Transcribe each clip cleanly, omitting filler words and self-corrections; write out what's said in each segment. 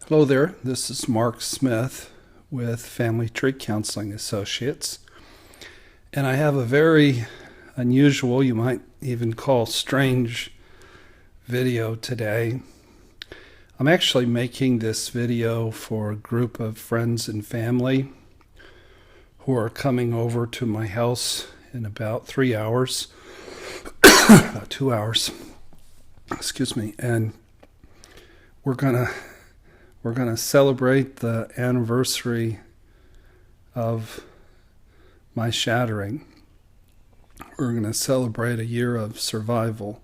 Hello there, this is Mark Smith with Family Tree Counseling Associates, and I have a very unusual, you might even call strange, video today. I'm actually making this video for a group of friends and family who are coming over to my house in about 3 hours, about 2 hours, and we're gonna celebrate the anniversary of my shattering. We're gonna celebrate a year of survival.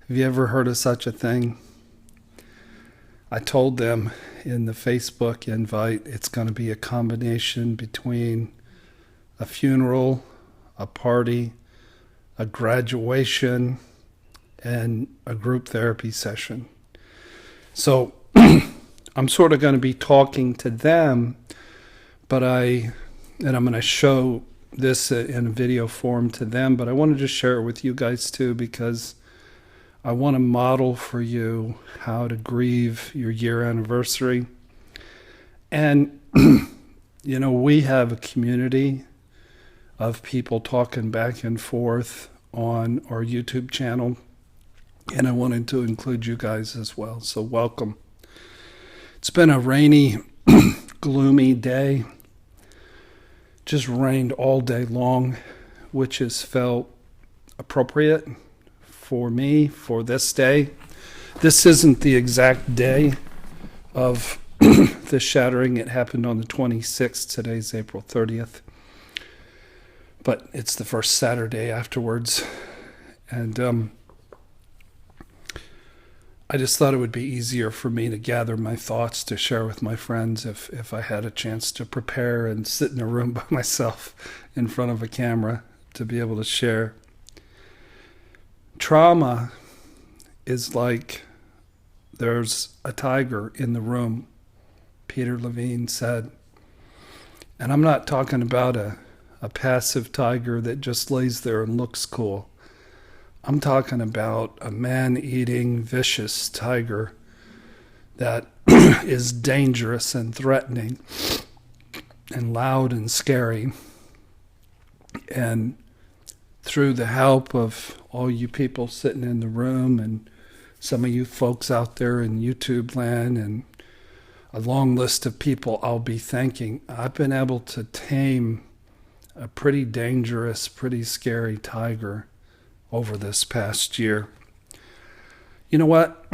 Have you ever heard of such a thing? I told them in the Facebook invite it's gonna be a combination between a funeral, a party, a graduation, and a group therapy session. So I'm sort of going to be talking to them, but I'm going to show this in a video form to them, but I wanted to share it with you guys too, because I want to model for you how to grieve your year anniversary. And, we have a community of people talking back and forth on our YouTube channel, and I wanted to include you guys as well. So welcome. It's been a rainy, gloomy day. Just rained all day long, which has felt appropriate for me for this day. This isn't the exact day of the shattering. It happened on the 26th. Today's April 30th. But it's the first Saturday afterwards. And I just thought it would be easier for me to gather my thoughts to share with my friends if I had a chance to prepare and sit in a room by myself in front of a camera to be able to share. Trauma is like there's a tiger in the room, Peter Levine said. And I'm not talking about a passive tiger that just lays there and looks cool. I'm talking about a man-eating, vicious tiger that is dangerous and threatening and loud and scary. And through the help of all you people sitting in the room and some of you folks out there in YouTube land and a long list of people I'll be thanking, I've been able to tame a pretty dangerous, pretty scary tiger over this past year. You know what?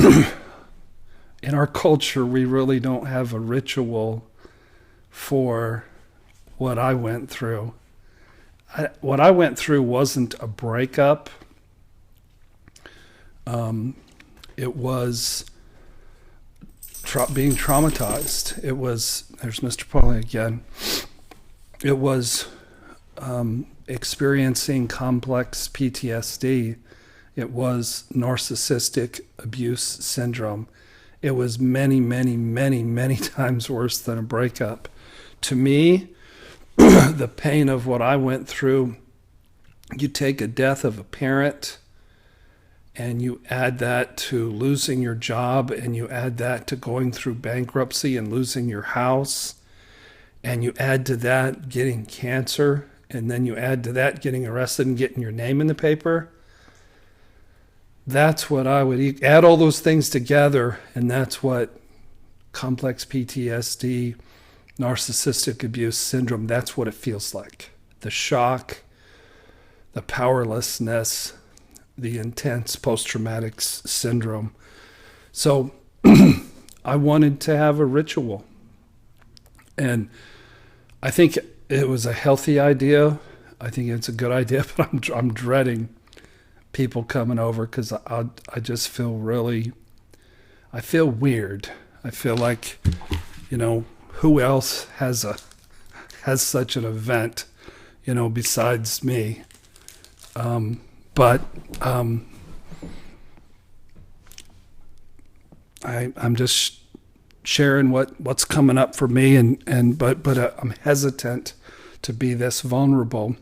In our culture, we really don't have a ritual for what I went through. What I went through wasn't a breakup. It was being traumatized. It was, there's Mr. Pauly again. It was experiencing complex PTSD. It was Narcissistic Abuse Syndrome. It was many, many, many, many times worse than a breakup. To me, the pain of what I went through, you take a death of a parent and you add that to losing your job, and you add that to going through bankruptcy and losing your house, and you add to that getting cancer, and then you add to that getting arrested and getting your name in the paper. That's what I would add all those things together, and that's what complex PTSD, narcissistic abuse syndrome, that's what it feels like. The shock, the powerlessness, the intense post-traumatic syndrome. So I wanted to have a ritual, and I think it was a healthy idea. I think it's a good idea, but I'm dreading people coming over because I just feel I feel weird. I feel like, who else has such an event, besides me. But I'm just sharing what's coming up for me, but I'm hesitant to be this vulnerable.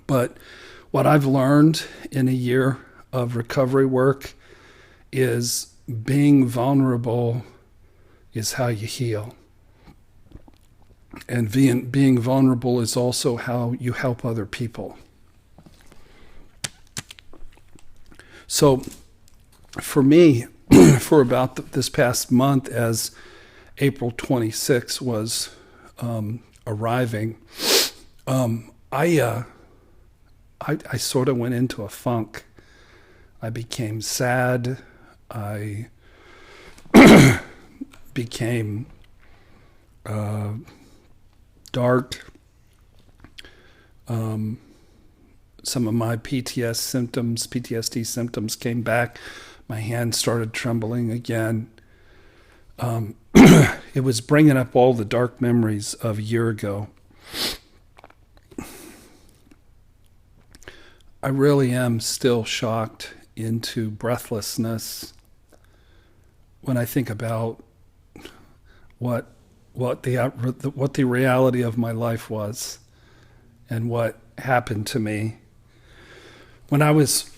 But what I've learned in a year of recovery work is being vulnerable is how you heal. And being vulnerable is also how you help other people. So for me, for about this past month, as April 26th was arriving, I sort of went into a funk. I became sad. I became dark. Some of my PTSD symptoms came back. My hands started trembling again. It was bringing up all the dark memories of a year ago. I really am still shocked into breathlessness when I think about what the reality of my life was and what happened to me. When I was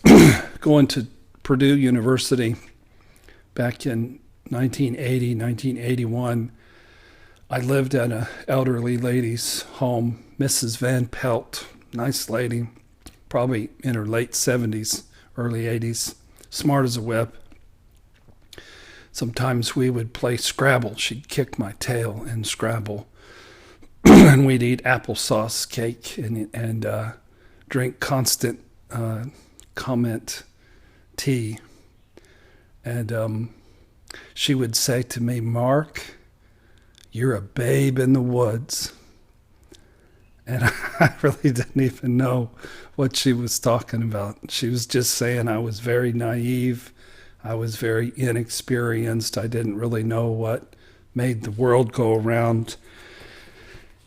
going to Purdue University back in 1980, 1981, I lived at an elderly lady's home, Mrs. Van Pelt, nice lady, probably in her late 70s, early 80s, smart as a whip. Sometimes we would play Scrabble. She'd kick my tail in Scrabble. And we'd eat applesauce cake and drink constant comment tea. And she would say to me, "Mark, you're a babe in the woods." And I really didn't even know what she was talking about. She was just saying I was very naive. I was very inexperienced. I didn't really know what made the world go around.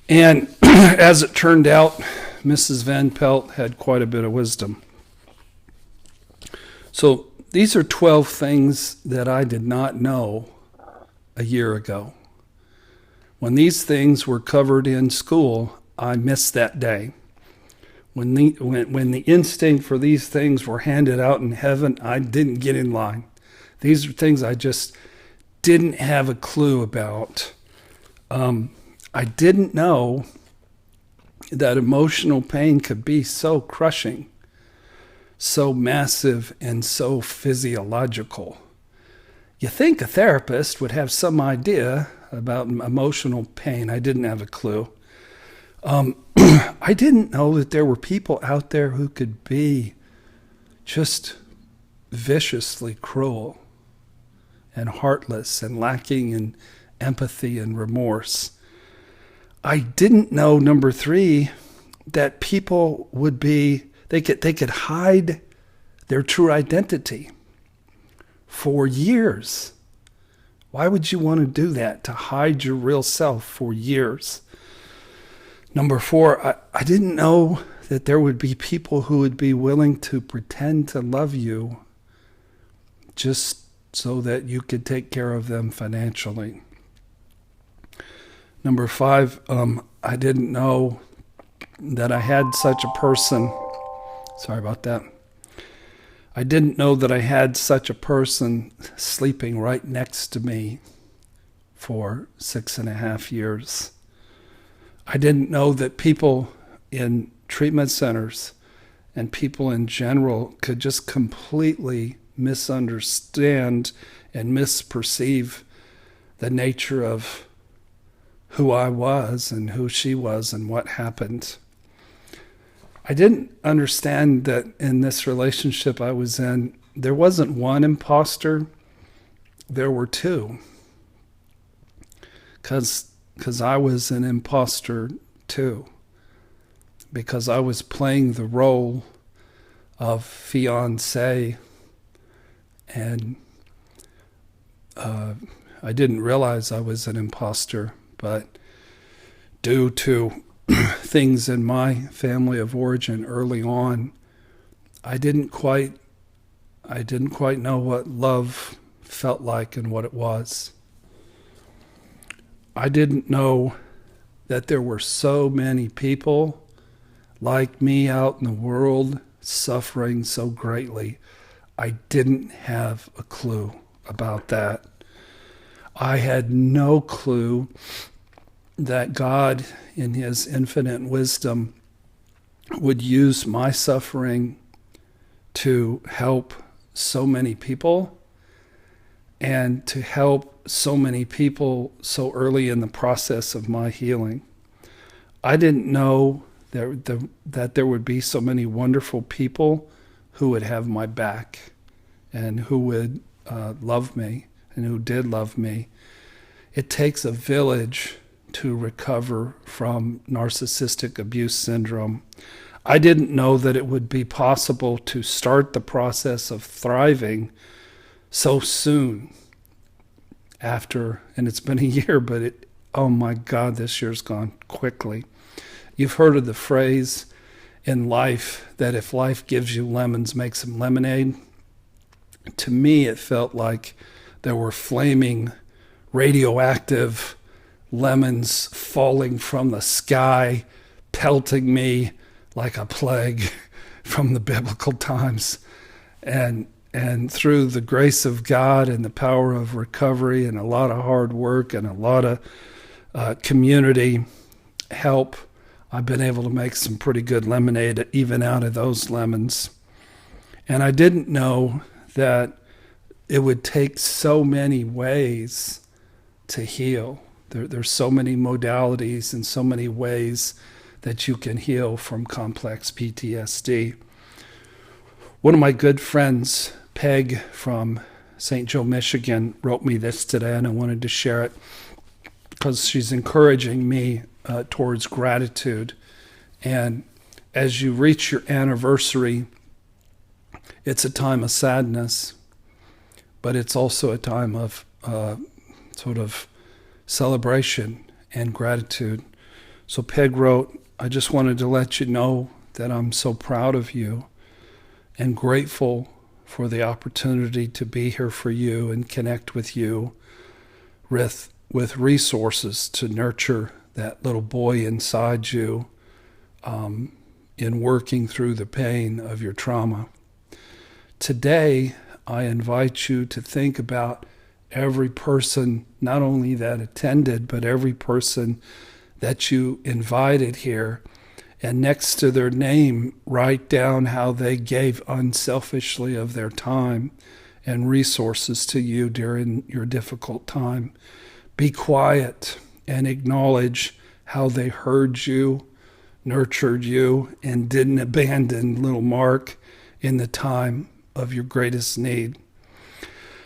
And as it turned out, Mrs. Van Pelt had quite a bit of wisdom. So these are 12 things that I did not know a year ago. When these things were covered in school, I missed that day. When the instinct for these things were handed out in heaven, I didn't get in line. These are things I just didn't have a clue about. I didn't know that emotional pain could be so crushing, so massive, and so physiological. You think a therapist would have some idea about emotional pain. I didn't have a clue. I didn't know that there were people out there who could be just viciously cruel and heartless and lacking in empathy and remorse. I didn't know, number 3, that people would be, they could hide their true identity for years. Why would you want to do that, to hide your real self for years? Number 4, I didn't know that there would be people who would be willing to pretend to love you just so that you could take care of them financially. Number 5, I didn't know that I had such a person. Sorry about that. I didn't know that I had such a person sleeping right next to me for 6.5 years. I didn't know that people in treatment centers and people in general could just completely misunderstand and misperceive the nature of who I was and who she was and what happened. I didn't understand that in this relationship I was in, there wasn't one imposter, there were 2. Because I was an imposter too. Because I was playing the role of fiancé, and I didn't realize I was an imposter, but due to things in my family of origin early on, I didn't quite know what love felt like and what it was. I didn't know that there were so many people like me out in the world suffering so greatly. I didn't have a clue about that. I had no clue that God, in his infinite wisdom, would use my suffering to help so many people and to help so many people so early in the process of my healing. I didn't know that there would be so many wonderful people who would have my back and who would love me and who did love me. It takes a village to recover from narcissistic abuse syndrome. I didn't know that it would be possible to start the process of thriving so soon after, and it's been a year, but oh my God, this year's gone quickly. You've heard of the phrase in life that if life gives you lemons, make some lemonade. To me, it felt like there were flaming radioactive lemons falling from the sky, pelting me like a plague from the biblical times. And through the grace of God and the power of recovery and a lot of hard work and a lot of community help, I've been able to make some pretty good lemonade even out of those lemons. And I didn't know that it would take so many ways to heal. There's so many modalities and so many ways that you can heal from complex PTSD. One of my good friends, Peg from St. Joe, Michigan, wrote me this today, and I wanted to share it because she's encouraging me towards gratitude. And as you reach your anniversary, it's a time of sadness, but it's also a time of sort of celebration and gratitude. So Peg wrote, I just wanted to let you know that I'm so proud of you and grateful for the opportunity to be here for you and connect with you with resources to nurture that little boy inside you in working through the pain of your trauma. Today, I invite you to think about every person, not only that attended, but every person that you invited here. And next to their name, write down how they gave unselfishly of their time and resources to you during your difficult time. Be quiet and acknowledge how they heard you, nurtured you, and didn't abandon little Mark in the time of your greatest need.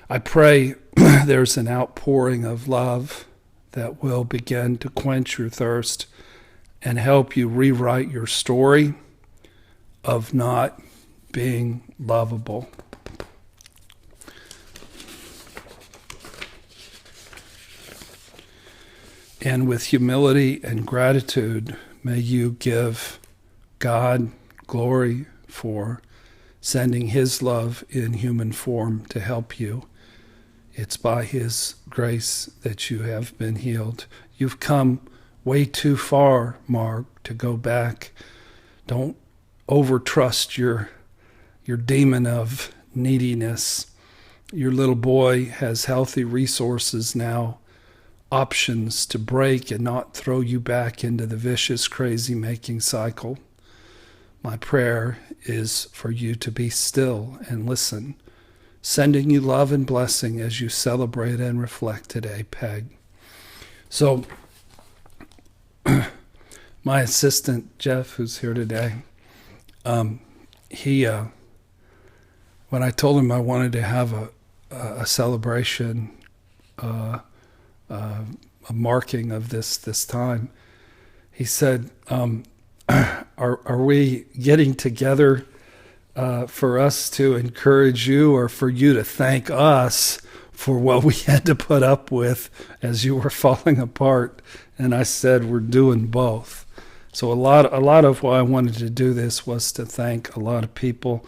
I pray there's an outpouring of love that will begin to quench your thirst and help you rewrite your story of not being lovable. And with humility and gratitude, may you give God glory for sending his love in human form to help you. It's by his grace that you have been healed. You've come way too far, Mark, to go back. Don't overtrust your demon of neediness. Your little boy has healthy resources now, options to break and not throw you back into the vicious, crazy-making cycle. My prayer is for you to be still and listen, sending you love and blessing as you celebrate and reflect today, Peg. So, my assistant, Jeff, who's here today, he when I told him I wanted to have a celebration, a marking of this time, he said, are we getting together for us to encourage you or for you to thank us for what we had to put up with as you were falling apart? And I said, we're doing both. So a lot of why I wanted to do this was to thank a lot of people.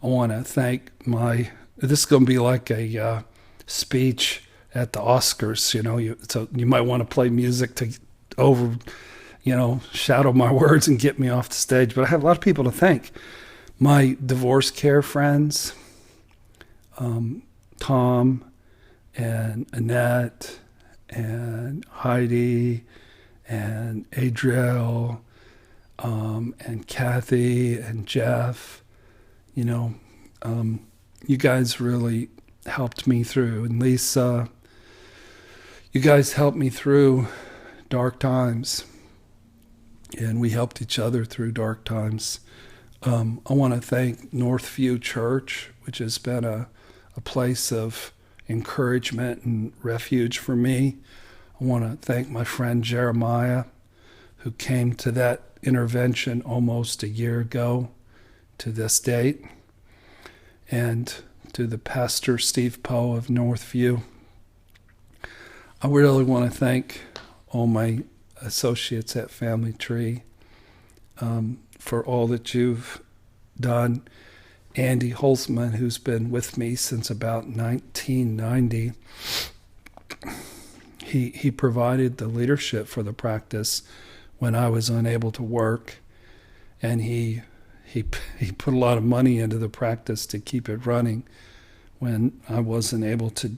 I want to thank this is going to be like a speech at the Oscars, so you might want to play music to shadow my words and get me off the stage. But I have a lot of people to thank. My divorce care friends, Tom and Annette and Heidi and Adriel and Kathy and Jeff. You guys really helped me through. And Lisa, you guys helped me through dark times. And we helped each other through dark times. I want to thank Northview Church, which has been a place of encouragement and refuge for me. I want to thank my friend Jeremiah, who came to that intervention almost a year ago to this date, and to the pastor Steve Poe of Northview. I really want to thank all my associates at Family Tree for all that you've done. Andy Holzman, who's been with me since about 1990, he provided the leadership for the practice when I was unable to work, and he put a lot of money into the practice to keep it running when I wasn't able to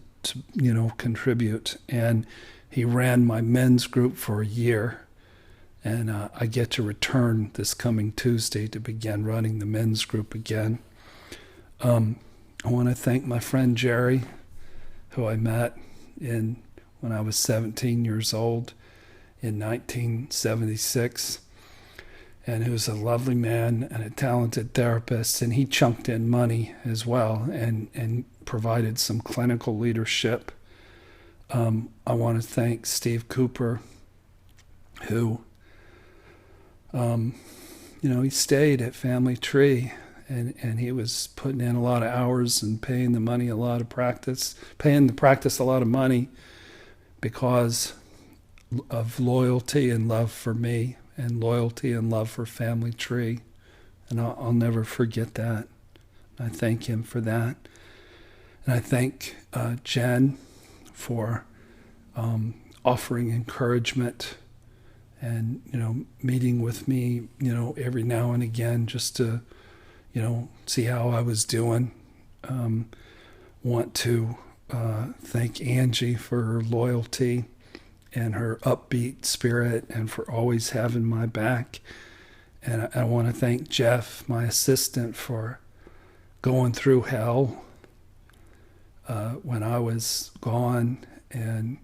contribute. And he ran my men's group for a year, and I get to return this coming Tuesday to begin running the men's group again. I want to thank my friend Jerry, who I met when I was 17 years old in 1976, and who's a lovely man and a talented therapist, and he chunked in money as well and provided some clinical leadership. I want to thank Steve Cooper, who, he stayed at Family Tree, and he was putting in a lot of hours and paying the practice a lot of money because of loyalty and love for me and loyalty and love for Family Tree. And I'll never forget that. I thank him for that. And I thank Jen for offering encouragement and, meeting with me, every now and again just to, see how I was doing. Want to thank Angie for her loyalty and her upbeat spirit and for always having my back. And I want to thank Jeff, my assistant, for going through hell when I was gone. And,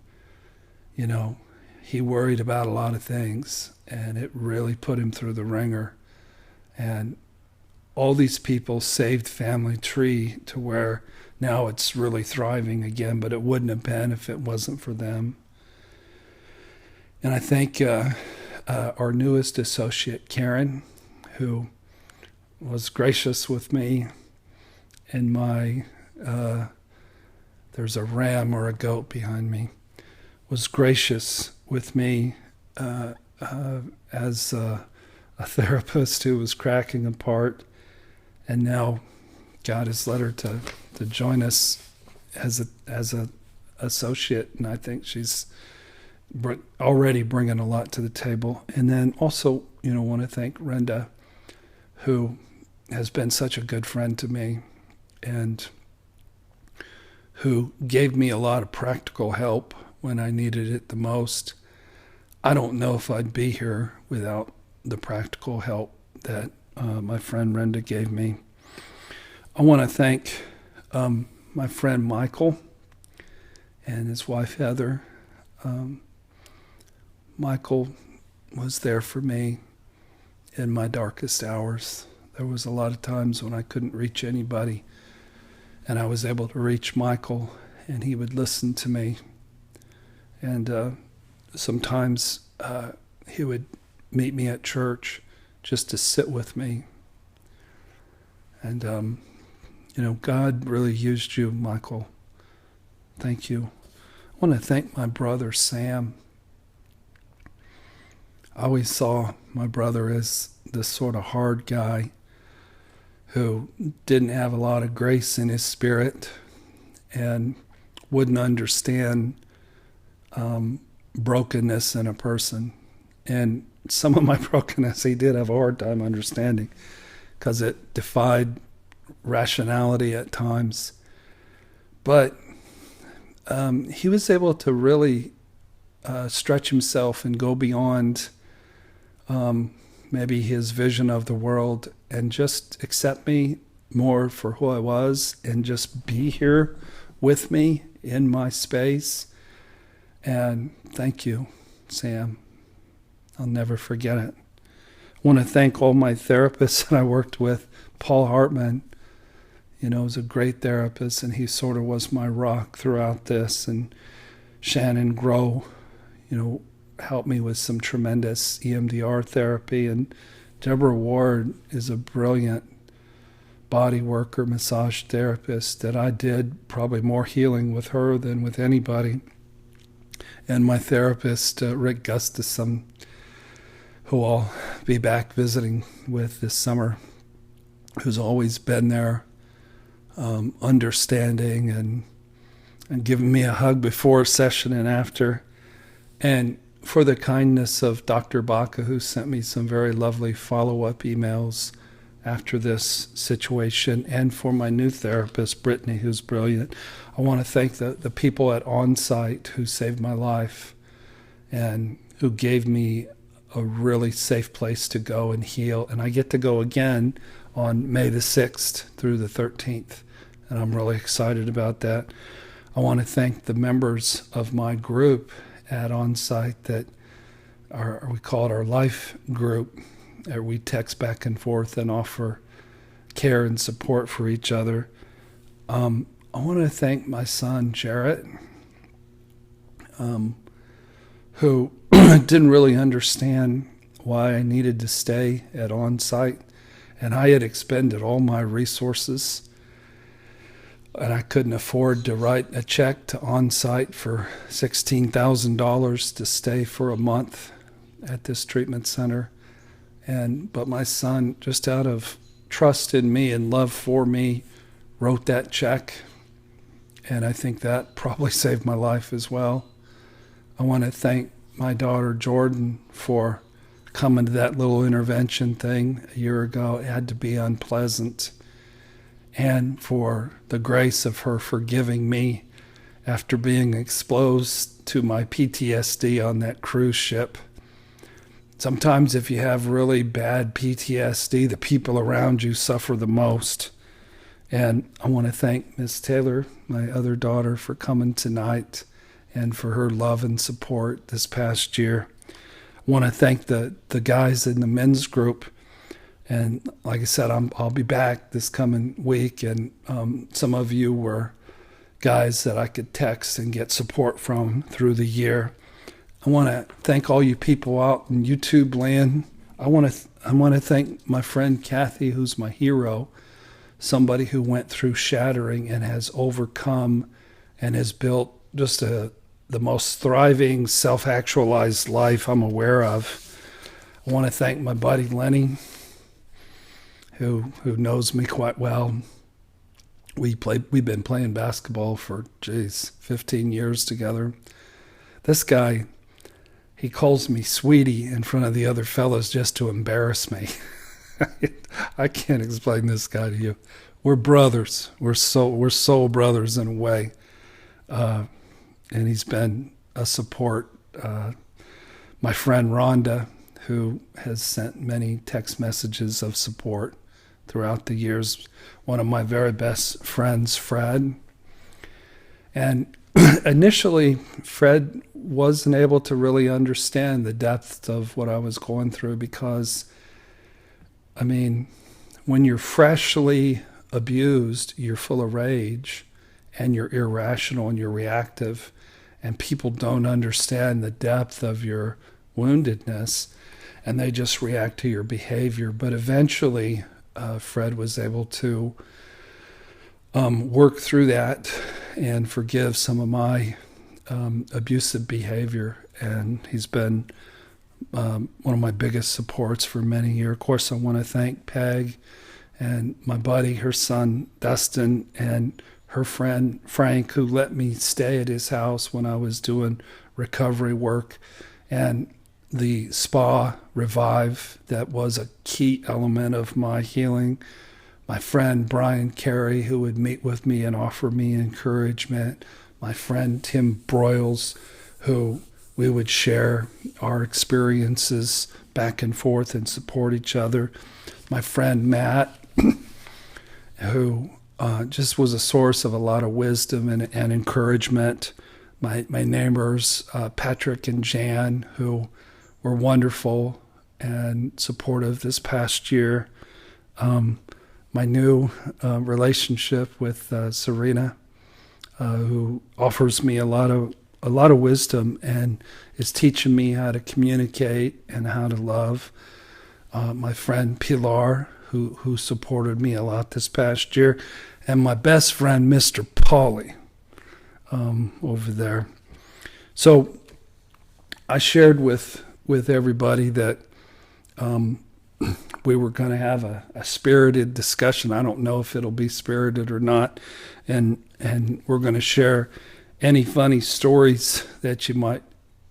he worried about a lot of things, and it really put him through the ringer. And all these people saved Family Tree to where now it's really thriving again, but it wouldn't have been if it wasn't for them. And I thank our newest associate, Karen, who was gracious with me in my, there's a ram or a goat behind me, was gracious with me as a therapist who was cracking apart. And now God has led her to join us as a associate, and I think she's already bringing a lot to the table. And then also, want to thank Renda, who has been such a good friend to me and who gave me a lot of practical help when I needed it the most. I don't know if I'd be here without the practical help that my friend Renda gave me. I want to thank my friend Michael and his wife Heather. Michael was there for me in my darkest hours. There was a lot of times when I couldn't reach anybody, and I was able to reach Michael, and he would listen to me. And sometimes he would meet me at church just to sit with me. And, God really used you, Michael. Thank you. I want to thank my brother, Sam. I always saw my brother as this sort of hard guy who didn't have a lot of grace in his spirit and wouldn't understand brokenness in a person. And some of my brokenness he did have a hard time understanding because it defied rationality at times. But he was able to really stretch himself and go beyond maybe his vision of the world and just accept me more for who I was and just be here with me in my space. And thank you, Sam. I'll never forget it. I want to thank all my therapists that I worked with. Paul Hartman, was a great therapist, and he sort of was my rock throughout this. And Shannon Grow, helped me with some tremendous EMDR therapy. And Deborah Ward is a brilliant body worker, massage therapist that I did probably more healing with her than with anybody. And my therapist, Rick Gustafson, who I'll be back visiting with this summer, who's always been there, understanding and giving me a hug before a session and after. And for the kindness of Dr. Baca, who sent me some very lovely follow-up emails after this situation, and for my new therapist, Brittany, who's brilliant. I want to thank the people at On-Site who saved my life and who gave me a really safe place to go and heal. And I get to go again on May the 6th through the 13th, and I'm really excited about that. I want to thank the members of my group at On-Site that we call it our life group. We text back and forth and offer care and support for each other. I want to thank my son, Jarrett, who didn't really understand why I needed to stay at On-Site. And I had expended all my resources, and I couldn't afford to write a check to On-Site for $16,000 to stay for a month at this treatment center. But my son, just out of trust in me and love for me, wrote that check. And I think that probably saved my life as well. I want to thank my daughter, Jordan, for coming to that little intervention thing a year ago. It had to be unpleasant. And for the grace of her forgiving me after being exposed to my PTSD on that cruise ship. Sometimes if you have really bad PTSD, the people around you suffer the most. And I want to thank Miss Taylor, my other daughter, for coming tonight and for her love and support this past year. I want to thank the guys in the men's group. And like I said, I'll be back this coming week. And some of you were guys that I could text and get support from through the year. I want to thank all you people out in YouTube land. I want to thank my friend Kathy, who's my hero, somebody who went through Shattering and has overcome and has built just the most thriving, self-actualized life I'm aware of. I want to thank my buddy Lenny, who knows me quite well. We've been playing basketball for 15 years together. This guy, he calls me sweetie in front of the other fellas just to embarrass me. I can't explain this guy to you. We're brothers. We're soul brothers in a way. And he's been a support. My friend Rhonda, who has sent many text messages of support throughout the years. One of my very best friends, Fred. And initially, Fred wasn't able to really understand the depth of what I was going through because, when you're freshly abused, you're full of rage and you're irrational and you're reactive, and people don't understand the depth of your woundedness and they just react to your behavior. But eventually, Fred was able to work through that and forgive some of my abusive behavior, and he's been one of my biggest supports for many years. Of course, I want to thank Peg and my buddy, her son Dustin, and her friend Frank, who let me stay at his house when I was doing recovery work, and the spa Revive that was a key element of my healing. My friend Brian Carey, who would meet with me and offer me encouragement. My friend Tim Broyles, who we would share our experiences back and forth and support each other. My friend Matt, who just was a source of a lot of wisdom and encouragement. My neighbors, Patrick and Jan, who were wonderful and supportive this past year. My new relationship with Serena, who offers me a lot of wisdom and is teaching me how to communicate and how to love. My friend Pilar, who supported me a lot this past year, and my best friend, Mr. Pauly, over there. So I shared with everybody that we were going to have a spirited discussion. I don't know if it'll be spirited or not, and we're going to share any funny stories that you might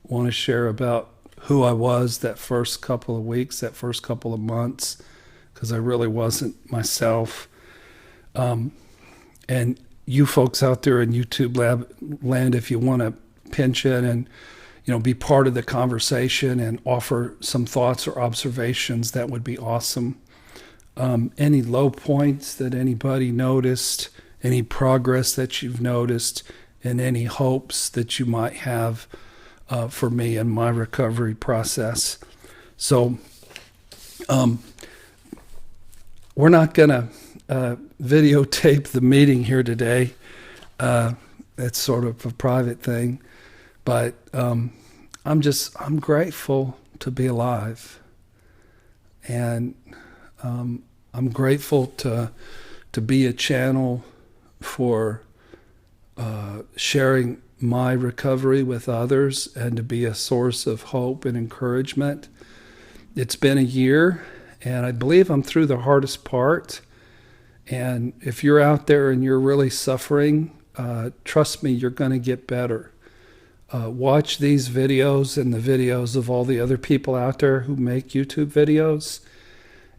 want to share about who I was that first couple of weeks, that first couple of months, because I really wasn't myself. And you folks out there in YouTube land, if you want to pinch in and be part of the conversation and offer some thoughts or observations, that would be awesome. Any low points that anybody noticed, any progress that you've noticed, and any hopes that you might have for me in my recovery process. So we're not going to videotape the meeting here today. It's sort of a private thing, but I'm grateful to be alive, and I'm grateful to be a channel for sharing my recovery with others and to be a source of hope and encouragement. It's been a year, and I believe I'm through the hardest part. And if you're out there and you're really suffering, trust me, you're going to get better. Watch these videos and the videos of all the other people out there who make YouTube videos,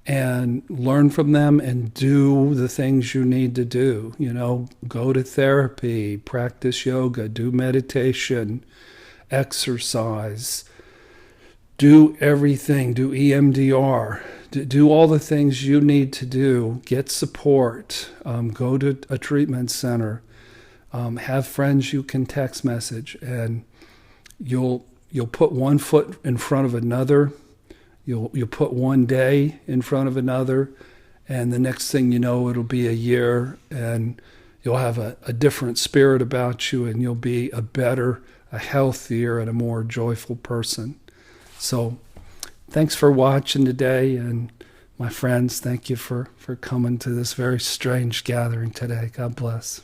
and learn from them and do the things you need to do. Go to therapy, practice yoga, do meditation, exercise, do everything, do EMDR, do all the things you need to do, get support, go to a treatment center, have friends you can text message, and you'll put one foot in front of another. You'll put one day in front of another, and the next thing you know, it'll be a year, and you'll have a different spirit about you, and you'll be a better, a healthier, and a more joyful person. So thanks for watching today, and my friends, thank you for coming to this very strange gathering today. God bless.